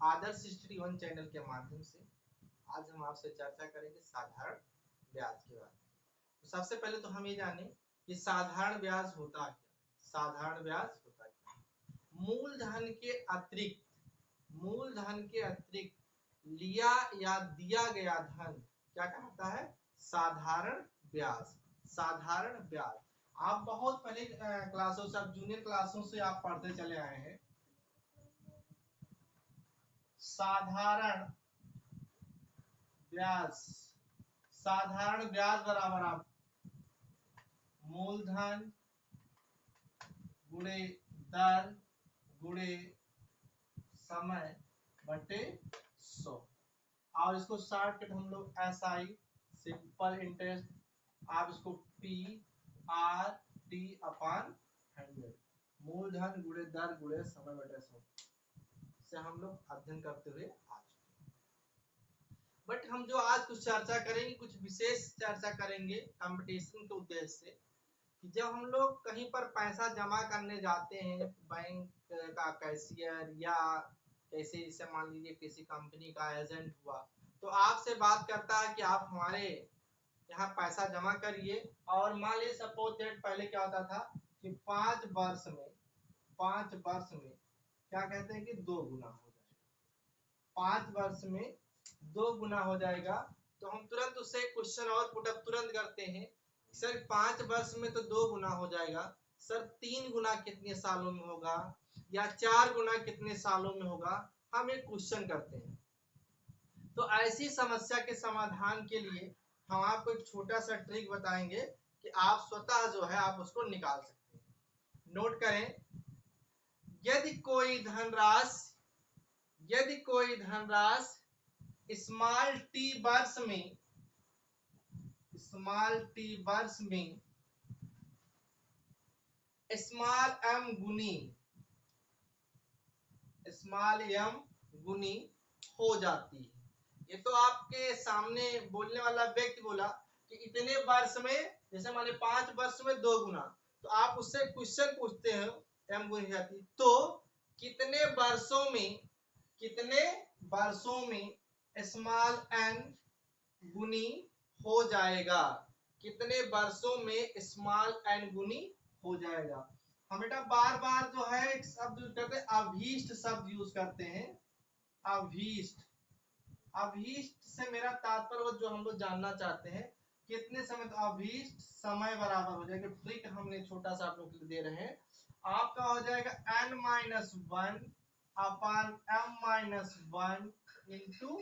आदर्श study one channel के माध्यम से आज हम आपसे चर्चा करेंगे साधारण ब्याज के बारे में। तो सबसे पहले तो हम ये जाने कि साधारण ब्याज होता क्या। साधारण ब्याज होता क्या? मूलधन के अतिरिक्त लिया या दिया गया धन क्या कहता है? साधारण ब्याज। साधारण ब्याज आप बहुत पहले क्लासों से, जूनियर क्लासों से आप पढ़ते चले आए हैं। साधारण ब्याज, साधारण ब्याज बराबर आप मूलधन गुणे दर गुणे समय बटे 100, और इसको शॉर्टकट हम लोग SI सिंपल इंटरेस्ट, आप इसको PRT/100 मूलधन गुणे दर गुणे समय बटे 100 से हम लोग अध्ययन करते हुए आ चुके हैं। बट हम जो आज कुछ चर्चा करेंगे, कुछ विशेष चर्चा करेंगे कंपटीशन के उद्देश्य से, कि जब हम लोग कहीं पर पैसा जमा करने जाते हैं, बैंक का कैशियर या कैसे, जैसे मान लीजिए किसी कंपनी का एजेंट हुआ, तो आपसे बात करता है कि आप हमारे यहाँ पैसा जमा करिए, और मान लीजिए सपोज दैट पहले क्या होता था कि 5 वर्ष में क्या कहते हैं कि 2 गुना हो जाएगा। 5 वर्ष में 2 गुना हो जाएगा। तो हम तुरंत उससे क्वेश्चन और पुटअप तुरंत करते हैं, सर 5 वर्ष में तो 2 गुना हो जाएगा, सर 3 गुना कितने सालों में होगा या 4 गुना कितने सालों में होगा, हम एक क्वेश्चन करते हैं। तो ऐसी समस्या के समाधान के लिए हम आपको एक छोटा सा ट्रिक बताएंगे कि आप स्वतः जो है आप उसको निकाल सकते हैं। नोट करें, यदि कोई धनराशि स्मॉल टी वर्ष में स्मॉल एम गुनी हो जाती है। ये तो आपके सामने बोलने वाला व्यक्ति बोला कि इतने वर्ष में, जैसे माने 5 वर्ष में 2 गुना, तो आप उससे क्वेश्चन पूछते हो एम गुनी जाती, तो कितने वर्षों में स्मॉल एन गुनी हो जाएगा, कितने वर्षों में स्मॉल एन गुनी हो जाएगा। हम बेटा बार बार जो है एक शब्द यूज करते हैं, अभीष्ट शब्द यूज करते हैं। अभीष्ट से मेरा तात्पर्य जो हम लोग जानना चाहते हैं कितने समय, तो अभीष्ट समय बराबर हो जाएगा, ट्रिक हमने छोटा सा आप लोग के लिए दे रहे हैं, आपका हो जाएगा n-1 अपन m-1 इंटू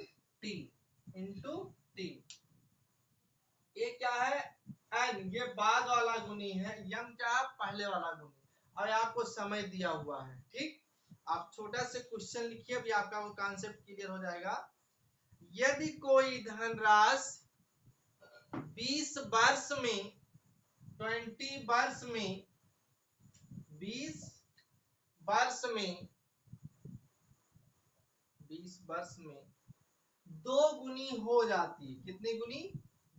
टी। ये क्या है? n ये बाद वाला गुनी है, m क्या है? पहले वाला गुनी, और आपको समय दिया हुआ है। ठीक, आप छोटा से क्वेश्चन लिखिए, अभी आपका वो कॉन्सेप्ट क्लियर हो जाएगा। यदि कोई धनराशि 20 वर्ष में 2 गुनी हो जाती है, कितनी गुनी?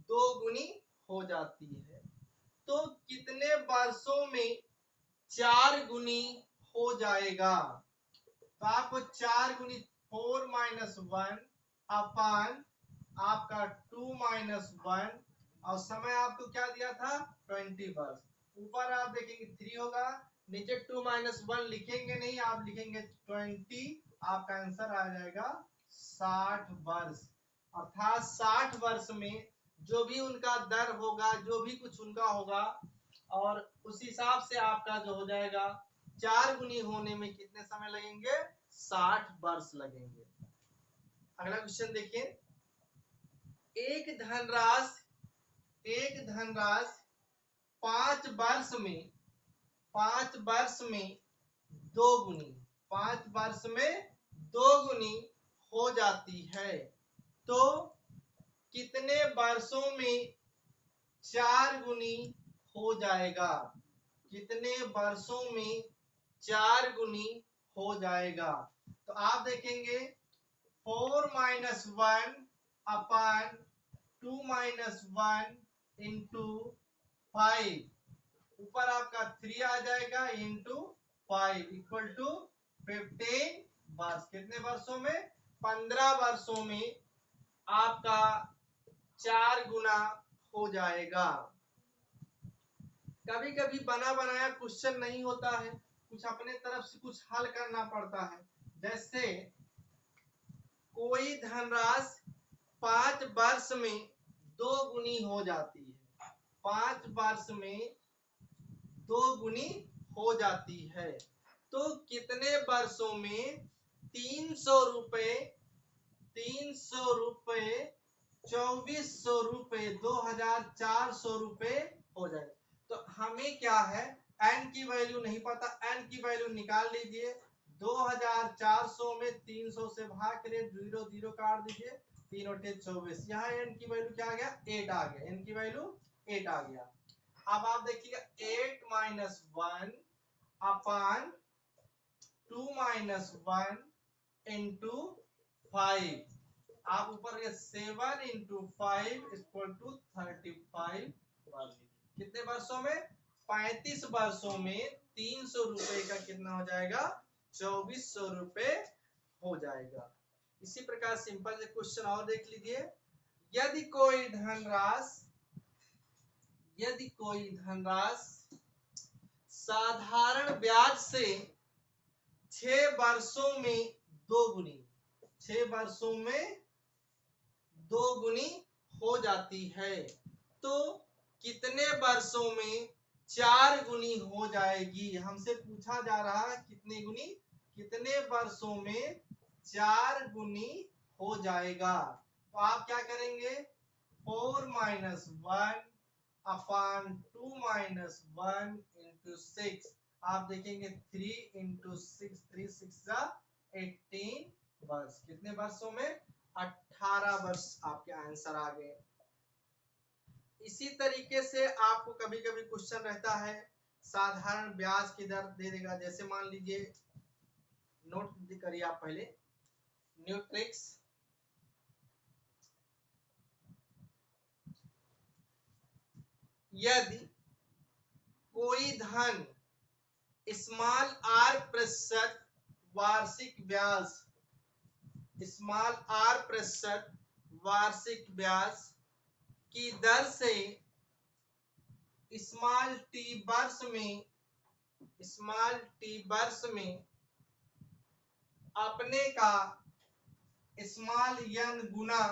2 गुनी हो जाती है, तो कितने वर्षों में 4 गुनी हो जाएगा? तो आपको 4 गुनी 4-1 अपन आपका 2-1, और समय आपको क्या दिया था? 20 वर्ष। ऊपर आप देखेंगे 3 होगा, नीचे 2-1 लिखेंगे नहीं, आप लिखेंगे 20, आपका आंसर आ जाएगा 60 वर्ष। अर्थात 60 वर्ष में जो भी उनका दर होगा, जो भी कुछ उनका होगा, और उस हिसाब से आपका जो हो जाएगा 4 गुनी होने में कितने समय लगेंगे? 60 वर्ष लगेंगे। अगला क्वेश्चन देखिए, एक धनराशि 5 वर्ष में 2 गुनी हो जाती है, तो कितने वर्षों में 4 गुनी हो जाएगा? कितने वर्षों में 4 गुनी हो जाएगा? तो आप देखेंगे 4-1 अपन 2-1 इंटू 5, ऊपर आपका 3 आ जाएगा इंटू 5 इक्वल टू 15 वर्ष। कितने वर्षों में? 15 वर्षों में आपका 4 गुना हो जाएगा। कभी कभी बना बनाया क्वेश्चन नहीं होता है, कुछ अपने तरफ से कुछ हल करना पड़ता है। जैसे कोई धनराशि 5 वर्ष में 2 गुनी हो जाती है, 5 वर्ष में 2 गुनी हो जाती है, तो कितने वर्षों में 300 रुपए 2400 रुपए 2400 रुपए हो जाए। तो हमें क्या है, n की वैल्यू नहीं पता, n की वैल्यू निकाल लीजिए। 2400 में 300 से भाग करिए, 0 0 काट दीजिए, 3 और 24। यहाँ n की वैल्यू क्या आ गया? 8 आ गया, n की वैल्यू 8 आ गया। अब आप देखिएगा 8 माइनस 1 अपान 2 माइनस 1 इंटू 5। आप ऊपर 7 इंटू 5 इक्वल टू 35 वर्ष। कितने वर्षों में? 35 वर्षों में 300 रुपए का कितना हो जाएगा? 2400 रुपए हो जाएगा। इसी प्रकार सिंपल से क्वेश्चन और देख लीजिए। यदि कोई धनराशि साधारण ब्याज से 6 वर्षों में 2 गुनी 6 वर्षों में 2 गुनी हो जाती है, तो कितने वर्षों में 4 गुनी हो जाएगी? हमसे पूछा जा रहा है कितने गुनी, कितने वर्षों में 4 गुनी हो जाएगा। तो आप क्या करेंगे? 4 माइनस 1 अपान 2 माइनस 1 इंटू 6। आप देखेंगे 3 इंटू 6, 3 6 18 वर्ष। कितने वर्षों में? 18 वर्ष आपके आंसर आ गए। इसी तरीके से आपको कभी कभी क्वेश्चन रहता है साधारण ब्याज की दर दे देगा। जैसे मान लीजिए, नोट करिए आप पहले, न्यूट्रिक्स यदि कोई धन स्मॉल r प्रतिशत वार्षिक ब्याज की दर से स्मॉल t वर्ष में अपने का स्मॉल n गुना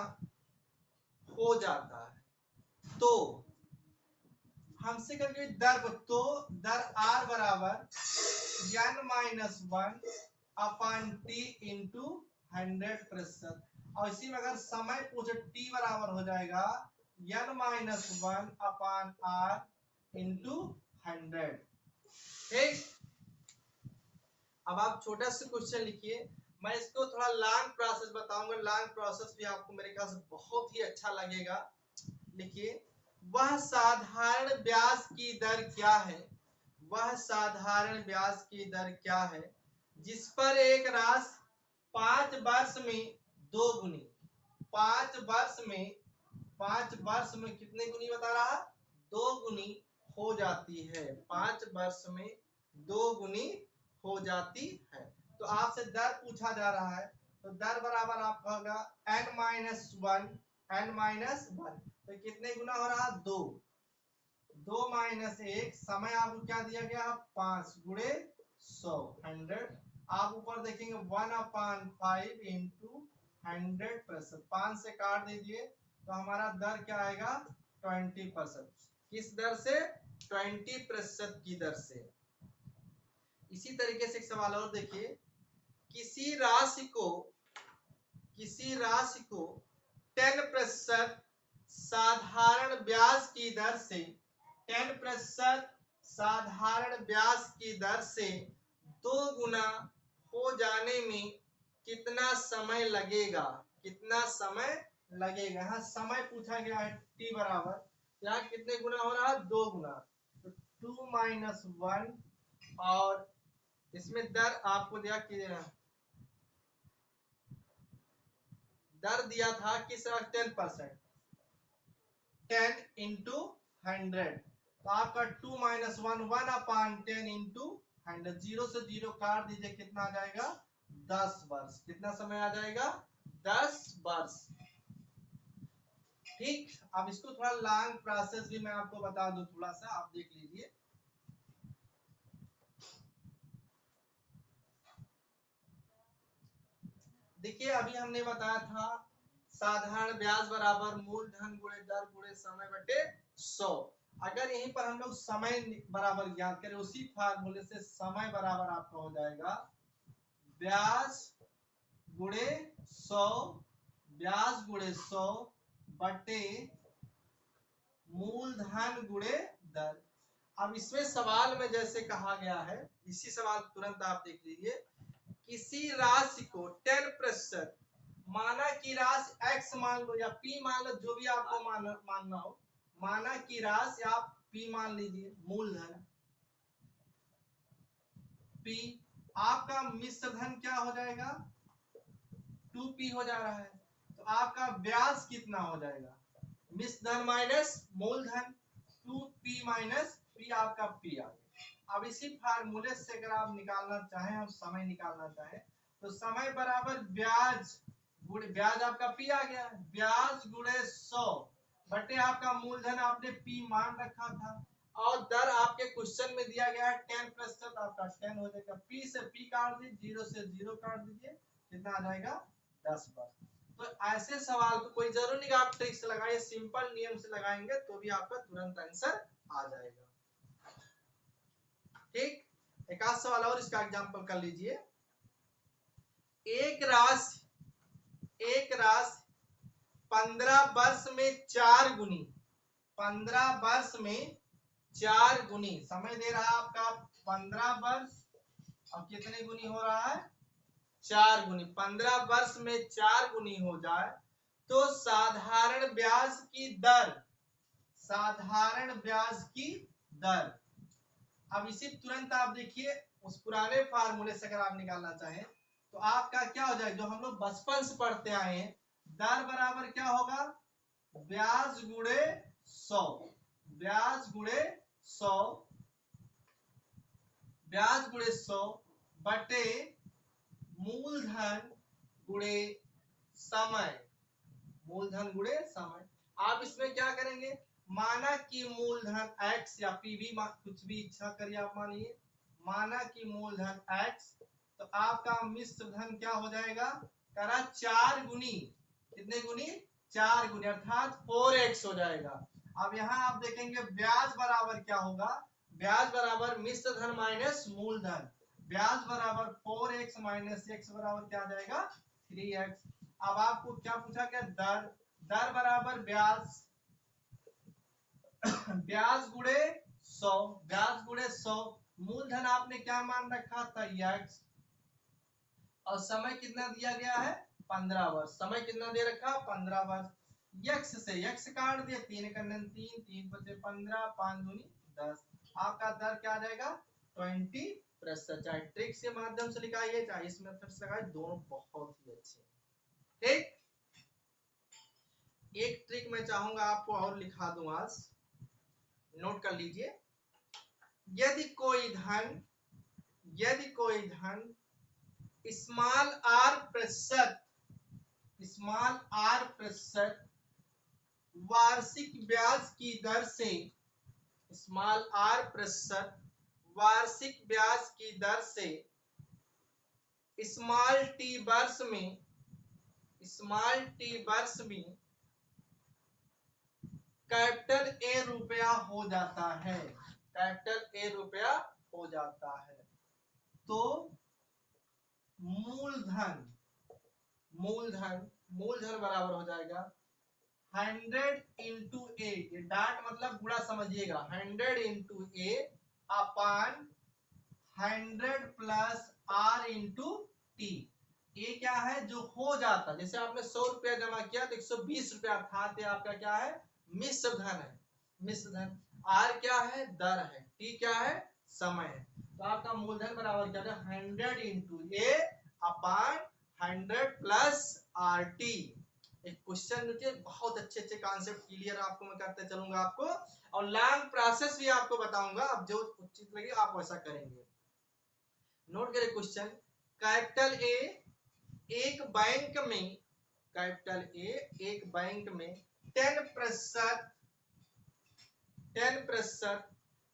हो जाता है, तो हमसे करेंगे दर r बराबर n माइनस 1 अपान टी इंटू 100%। और इसी में अगर समय पूछे t बराबर हो जाएगा n माइनस 1 अपान r इंटू 100। ठीक, अब आप छोटा सा क्वेश्चन लिखिए। मैं इसको थोड़ा लॉन्ग प्रोसेस बताऊंगा, लॉन्ग प्रोसेस भी आपको मेरे ख्याल से बहुत ही अच्छा लगेगा। लिखिए, वह साधारण ब्याज की दर क्या है? वह साधारण ब्याज की दर क्या है जिस पर एक राशि 5 वर्ष में 2 गुनी 5 वर्ष में कितने गुनी बता रहा? 2 गुनी हो जाती है। 5 वर्ष में 2 गुनी हो जाती है। तो आपसे दर पूछा जा रहा है, तो दर बराबर आपका होगा n माइनस 1 तो कितने गुना हो रहा? 2 2 माइनस 1, समय आपको क्या दिया गया? 5 गुणे 100 100। आप ऊपर देखेंगे 1 अपान 5 इंटू 100%। 5 से काट दीजिए तो हमारा दर क्या आएगा? 20%। किस दर से? 20% की दर से। इसी तरीके से एक सवाल और देखिए, किसी राशि को 10% साधारण ब्याज की दर से 10% साधारण ब्याज की दर से 2 गुना हो जाने में कितना समय लगेगा? कितना समय लगेगा? यहाँ समय पूछा गया है t बराबर, यहाँ कितने गुना हो रहा है? 2 गुना, तो 2 माइनस 1 और इसमें दर आपको दिया कि दर दिया था किस 10%, 10 इंटू 100। तो आपका 2 माइनस 1 1 अपान 10 इंटू 100। 0 से 0 काट दीजिए, कितना आ जाएगा? 10 वर्ष। कितना समय आ जाएगा? 10 वर्ष। ठीक, अब इसको थोड़ा लॉन्ग प्रोसेस भी मैं आपको बता दूं, थोड़ा सा आप देख लीजिए। देखिए अभी हमने बताया था साधारण ब्याज बराबर मूलधन गुणे दर गुणे समय बटे 100। अगर यहीं पर हम लोग समय बराबर ज्ञात करें उसी फार्मूले से, समय बराबर आपका हो जाएगा ब्याज गुणे 100, ब्याज गुणे 100 बटे मूलधन गुणे दर। अब इसमें सवाल में जैसे कहा गया है, इसी सवाल तुरंत आप देख लीजिए, किसी राशि को 10% माना की राशि x मान लो या p मान लो, जो भी आपको मानना हो, माना की राशि आप p मान लीजिए, मूलधन p, आपका मिश्र धन क्या हो जाएगा? 2p हो जा रहा है, तो आपका ब्याज कितना हो जाएगा? मिश्र धन माइनस मूलधन, 2p माइनस p, आपका p आ गया। अब इसी फार्मूले से अगर आप निकालना चाहें, हम समय निकालना चाहें, तो समय बराबर ब्याज गुणे, ब्याज आपका p आ गया, ब्याज गुणे 100 बटे आपका मूलधन आपने p मान रखा था, और दर आपके क्वेश्चन में दिया गया है 10%, आपका 10 हो जाएगा। p से p काट दीजिए, 0 से 0 काट दीजिए, कितना आ जाएगा? 10 बार। तो ऐसे सवाल को कोई जरूरी नहीं आप ट्रिक से लगाइए, सिंपल नियम से लगाएंगे तो भी आपका तुरंत आंसर आ जाएगा। ठीक, एक आध सवाल और इसका एग्जांपल कर लीजिए। एक राशि 15 वर्ष में 4 गुनी, 15 वर्ष में 4 गुनी, समय दे रहा है आपका 15 वर्ष, और कितने गुनी हो रहा है? 4 गुनी। 15 वर्ष में 4 गुनी हो जाए तो साधारण ब्याज की दर, साधारण ब्याज की दर। अब इसी तुरंत आप देखिए, उस पुराने फार्मूले से अगर आप निकालना चाहें तो आपका क्या हो जाएगा, जो हम लोग बचपन से पढ़ते आए हैं, दर बराबर क्या होगा? ब्याज गुणे 100, ब्याज गुणे 100, ब्याज गुणे 100 बटे मूलधन गुणे समय, मूलधन गुणे समय। आप इसमें क्या करेंगे, माना कि मूलधन x या p भी कुछ भी इच्छा करिए आप मानिए, माना कि मूलधन x, तो आपका मिश्र धन क्या हो जाएगा? करा 4 गुनी, कितने गुनी? 4 गुनी, अर्थात 4x हो जाएगा। अब यहाँ आप देखेंगे ब्याज बराबर क्या होगा? ब्याज बराबर मिश्र धन माइनस मूलधन, ब्याज बराबर 4x माइनस x बराबर क्या आ जाएगा? 3x। अब आपको क्या पूछा गया? दर, दर बराबर ब्याज, ब्याज गुणे 100, ब्याज गुणे 100, मूलधन आपने क्या मान रखा था? x, और समय कितना दिया गया है? 15 वर्ष। समय कितना दे रखा? 15 वर्ष। x से x काट दिए, 3 कन्नन 3, 3 बचे 15, 5 दूनी 10, आपका दर क्या आ जाएगा? 20%। चाहे ट्रिक के माध्यम से लिखाइए चाहे इस मेथड से लगाइए, दोनों बहुत ही अच्छे। ठीक, एक ट्रिक मैं चाहूंगा आपको और लिखा दूं आज, नोट कर लीजिए। यदि कोई धन स्मॉल r प्रतिशत वार्षिक ब्याज की दर से, स्मॉल r प्रतिशत वार्षिक ब्याज की दर से स्मॉल t वर्ष में कैपिटल A रुपया हो जाता है, कैपिटल A रुपया हो जाता है, तो मूलधन बराबर हो जाएगा 100 इंटू ए, ये डाट मतलब गुणा समझिएगा, 100 into A upon 100 plus R into T. ये क्या है? जो हो जाता, जैसे आपने 100 रुपया जमा किया तो 120 रुपया, अर्थात ये आपका क्या है? मिश्र धन है, मिश्र धन। आर क्या है? दर है, टी क्या है? समय है। तो आपका मूलधन बराबर क्या है? 100 into A upon 100 plus R T. एक क्वेश्चन देखिए, बहुत अच्छे कॉन्सेप्ट क्लियर आपको मैं करते चलूंगा आपको, और लॉन्ग प्रोसेस भी आपको बताऊंगा, अब जो उचित लगे आप वैसा करेंगे। नोट करें क्वेश्चन, कैपिटल ए एक बैंक में, कैपिटल ए एक बैंक में 10%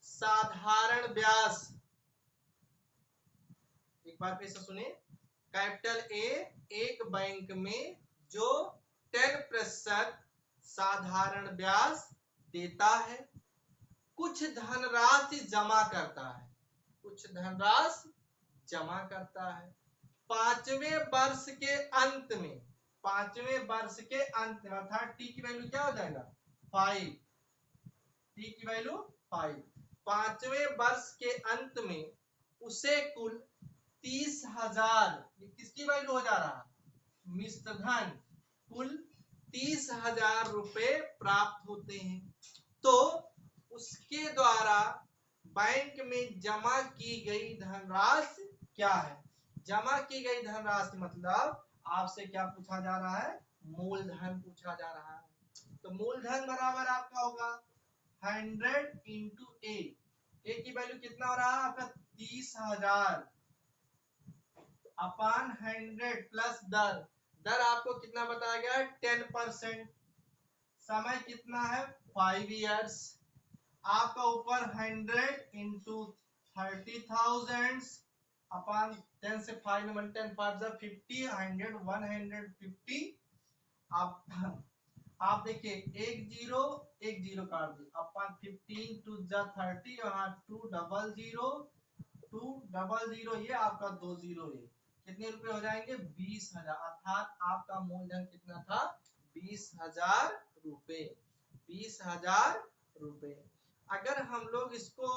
साधारण ब्याज, एक बार फिर से सुने, कैपिटल ए एक बैंक में जो 10% साधारण ब्याज देता है, कुछ धनराशि जमा करता है, कुछ धनराशि जमा करता है, पांचवें वर्ष के अंत में, पांचवें वर्ष के अंत में, अर्थात टी की वैल्यू क्या हो जाएगा 5, टी की वैल्यू 5, पांचवें वर्ष के अंत में उसे कुल 30,000, ये किसकी वैल्यू हो जा रहा है, मिश्र धन, कुल 30,000 रुपए प्राप्त होते हैं। तो उसके द्वारा बैंक में जमा की गई धनराशि क्या है, जमा की गई धनराशि मतलब आपसे क्या पूछा जा रहा है, मूलधन पूछा जा रहा है। तो मूलधन बराबर आपका होगा 100 इंटू ए की वैल्यू कितना हो रहा है आपका 30,000 अपान 100 प्लस दर, दर आपको कितना बताया गया है 10%, समय कितना है 5 इयर्स, आपका ऊपर 100 इंटू 30,000 अपान 10 से 5 में 10 5 50, 100 150, आप देखिए एक जीरो काट दी, अपन 15 टू 30, यहाँ 200, ये आपका 20, ये कितने रुपए हो जाएंगे 20,000, अर्थात आपका मूलधन कितना था 20,000 रुपए, 20,000 रुपए। अगर हम लोग इसको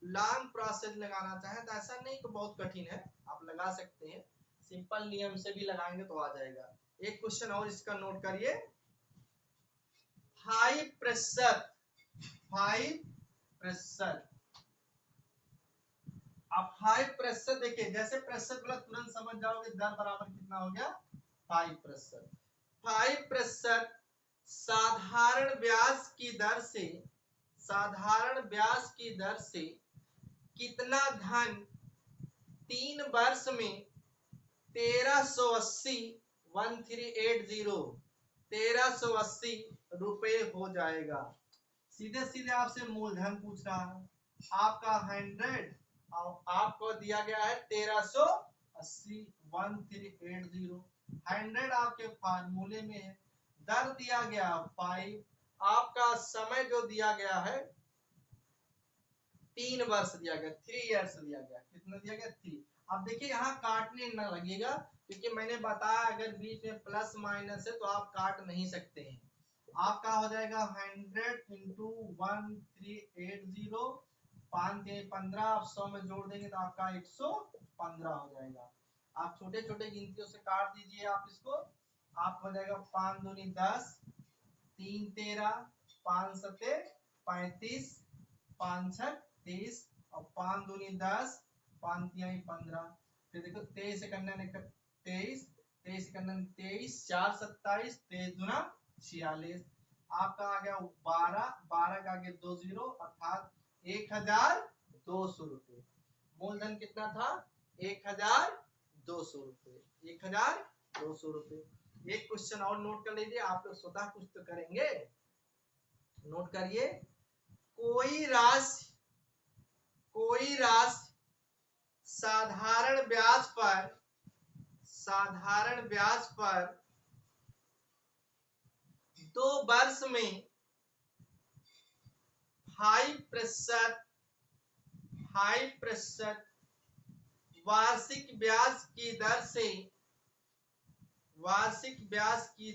लॉन्ग प्रोसेस लगाना चाहें तो ऐसा नहीं कि बहुत कठिन है, आप लगा सकते हैं, सिंपल नियम से भी लगाएंगे तो आ जाएगा। एक क्वेश्चन और इसका नोट करिए, हाई प्रेशर, आप हाई प्रेशर देखिए, जैसे प्रेशर बोला तुरंत समझ जाओगे दर बराबर कितना हो गया हाई प्रेशर, हाई प्रेशर साधारण ब्याज की दर से, साधारण ब्याज की दर से कितना धन 3 वर्ष में 1380 रुपए हो जाएगा। सीधे सीधे आपसे मूलधन पूछ रहा है, आपका 100 और आपको दिया गया है 1380, 1380, 100 आपके फार्मूले में है, दर दिया गया 5, आपका समय जो दिया गया है 3 वर्ष दिया गया, 3 इयर्स दिया गया, कितना दिया गया 3। अब देखिए यहाँ काटने न लगेगा, क्योंकि मैंने बताया अगर बीच में प्लस माइनस है तो आप काट नहीं सकते हैं। आपका हो जाएगा 100 इंटू 1380, 5 3 15, आप 100 में जोड़ देंगे तो आपका 115 हो जाएगा। आप छोटे छोटे गिनतियों से काट दीजिए आप इसको, आपका हो जाएगा 5 दूनी 10, 3 13, 5 7 35, 5 6 30 और 5 दूनी 10, 5 3 15, फिर देखो 23 23, 23 23, 4 27, 23 दूना 46, आपका आ गया 12, 12 का आगे 2 जीरो, अर्थात 1,200 रुपए। मूलधन कितना था 1,200 रुपए, 1,200 रुपए। एक क्वेश्चन और नोट कर लीजिए, आप लोग स्वतः कुछ तो करेंगे, नोट करिए, कोई राशि साधारण ब्याज पर 2 वर्ष में 5% वार्षिक ब्याज की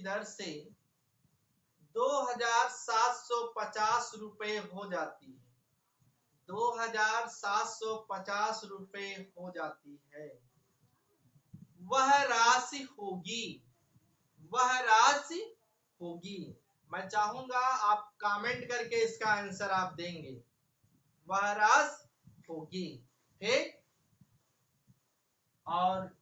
दर से 2,750 रुपए हो जाती है, 2,750 रुपए हो जाती है, वह राशि होगी, मैं चाहूंगा आप कमेंट करके इसका आंसर आप देंगे, वह राशि होगी, ठीक। और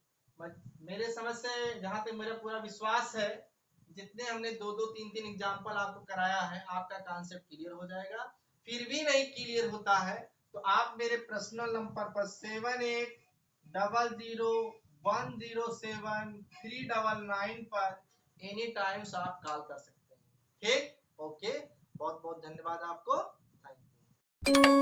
मेरे समझ से जहां तक मेरा पूरा विश्वास है, जितने हमने 2 3 एग्जाम्पल आपको कराया है, आपका कॉन्सेप्ट क्लियर हो जाएगा। फिर भी नहीं क्लियर होता है तो आप मेरे पर्सनल नंबर पर 7800 107-399 पर एनी टाइम्स आप कॉल कर सकते हैं। ठीक, ओके, बहुत बहुत धन्यवाद आपको, थैंक यू।